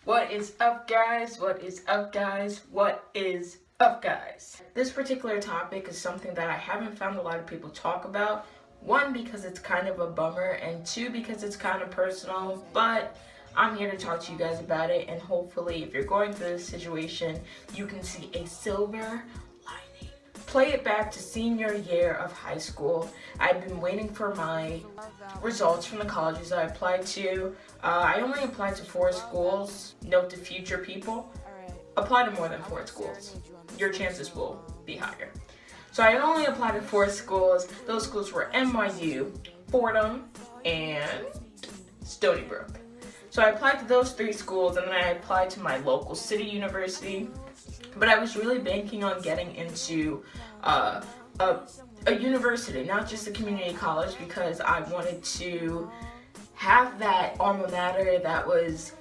What is up, guys? What is up, guys? What is up, guys? This particular topic is something that I haven't found a lot of people talk about. One, because it's kind of a bummer, and two, because it's kind of personal, but I'm here to talk to you guys about it, and hopefully if you're going through this situation, you can see a silver lining. Play it back to senior year of high school. I've been waiting for my results from the colleges I applied to. I only applied to 4 schools. Note to future people, apply to more than 4 schools. Your chances will be higher. So I only applied to 4 schools. Those schools were NYU, Fordham, and Stony Brook. So I applied to those 3 schools, and then I applied to my local city university. But I was really banking on getting into a university, not just a community college, because I wanted to have that alma mater that was,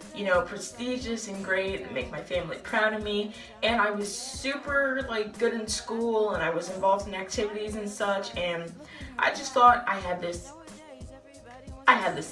prestigious and great and make my family proud of me. And I was super good in school, and I was involved in activities and such, and I just thought I had this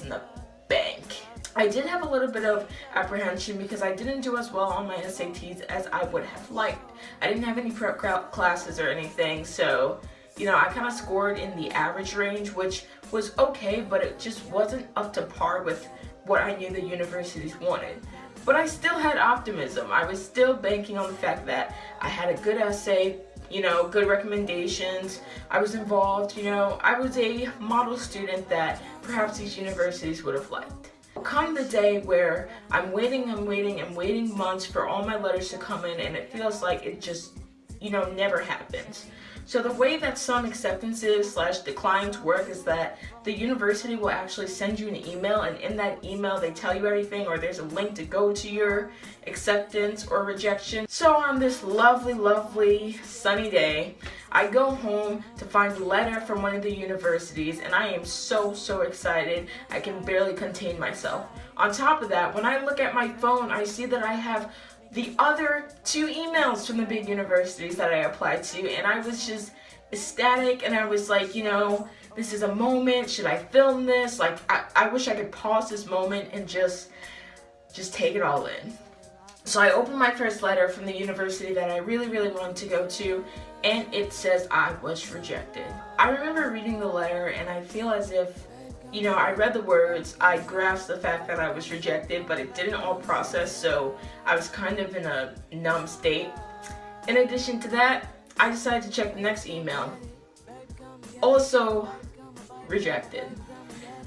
in the bank. I did have a little bit of apprehension because I didn't do as well on my SATs as I would have liked. I didn't have any prep classes or anything, so I kind of scored in the average range, which was okay, but it just wasn't up to par with what I knew the universities wanted. But I still had optimism. I was still banking on the fact that I had a good essay, good recommendations. I was involved, I was a model student that perhaps these universities would have liked. Come the day where I'm waiting months for all my letters to come in, and it feels like it just, never happens. So the way that some acceptances / declines work is that the university will actually send you an email, and in that email they tell you everything, or there's a link to go to your acceptance or rejection. So on this lovely sunny day, I go home to find a letter from one of the universities, and I am so excited I can barely contain myself. On top of that, when I look at my phone, I see that I have the other 2 emails from the big universities that I applied to, and I was just ecstatic, and I was like, this is a moment. Should I film this? I wish I could pause this moment and just take it all in. So I opened my first letter from the university that I really wanted to go to, and it says I was rejected. I remember reading the letter, and I feel as if I read the words, I grasped the fact that I was rejected, but it didn't all process, so I was kind of in a numb state. In addition to that, I decided to check the next email. Also rejected.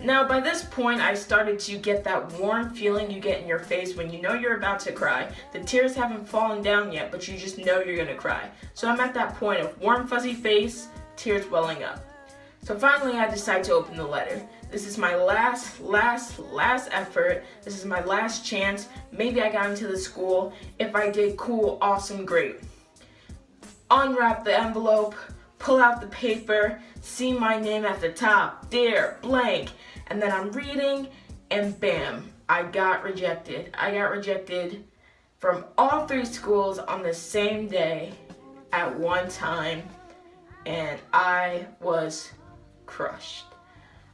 Now, by this point, I started to get that warm feeling you get in your face when you know you're about to cry. The tears haven't fallen down yet, but you just know you're gonna cry. So I'm at that point of warm, fuzzy face, tears welling up. So finally, I decide to open the letter. This is my last effort. This is my last chance. Maybe I got into the school. If I did, cool, awesome, great. Unwrap the envelope, pull out the paper, see my name at the top, dear blank. And then I'm reading, and bam, I got rejected. I got rejected from all 3 schools on the same day at one time, and I was crushed.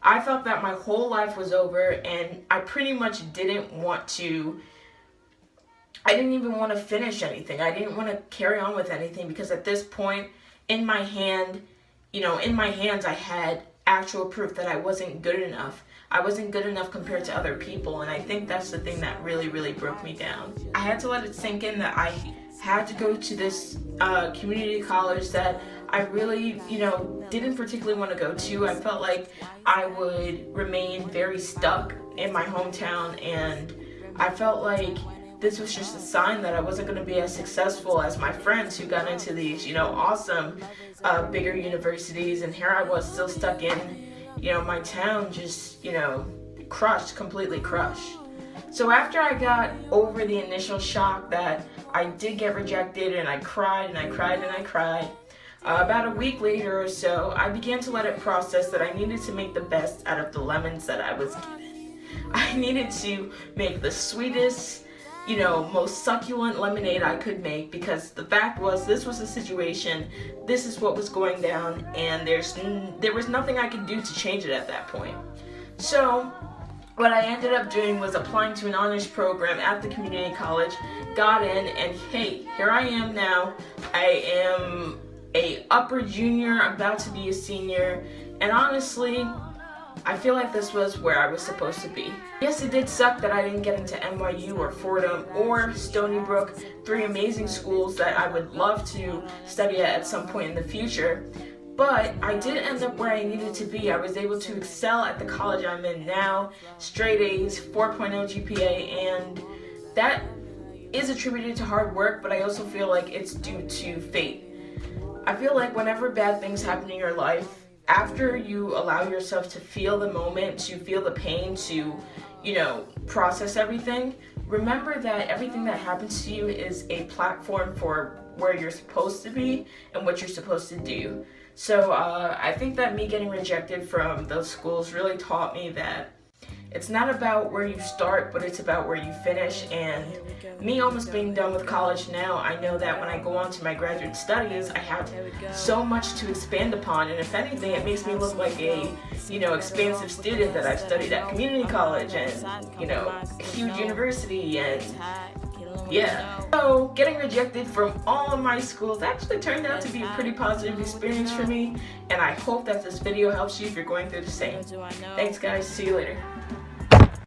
I thought that my whole life was over, and I pretty much didn't even want to finish anything. I didn't want to carry on with anything, because at this point, in my hands I had actual proof that I wasn't good enough. I wasn't good enough compared to other people, and I think that's the thing that really broke me down. I had to let it sink in that I had to go to this community college that I really, didn't particularly want to go to. I felt like I would remain very stuck in my hometown, and I felt like this was just a sign that I wasn't going to be as successful as my friends who got into these, awesome bigger universities, and here I was still stuck in, my town, just, completely crushed. So after I got over the initial shock that I did get rejected, and I cried, about a week later or so, I began to let it process that I needed to make the best out of the lemons that I was given. I needed to make the sweetest, most succulent lemonade I could make, because the fact was, this was the situation, this is what was going down, and there was nothing I could do to change it at that point. So what I ended up doing was applying to an honors program at the community college, got in, and hey, here I am now. I am a upper junior, about to be a senior, and honestly, I feel like this was where I was supposed to be. Yes, it did suck that I didn't get into NYU or Fordham or Stony Brook, 3 amazing schools that I would love to study at some point in the future. But I did end up where I needed to be. I was able to excel at the college I'm in now, straight A's, 4.0 GPA, and that is attributed to hard work, but I also feel like it's due to fate. I feel like whenever bad things happen in your life, after you allow yourself to feel the moment, to feel the pain, to, process everything, remember that everything that happens to you is a platform for where you're supposed to be and what you're supposed to do. So I think that me getting rejected from those schools really taught me that it's not about where you start, but it's about where you finish. And me almost being done with college now, I know that when I go on to my graduate studies, I have so much to expand upon. And if anything, it makes me look like a, expansive student that I've studied at community college and, a huge university and yeah. So getting rejected from all of my schools actually turned out to be a pretty positive experience for me, and I hope that this video helps you if you're going through the same. Thanks guys, see you later.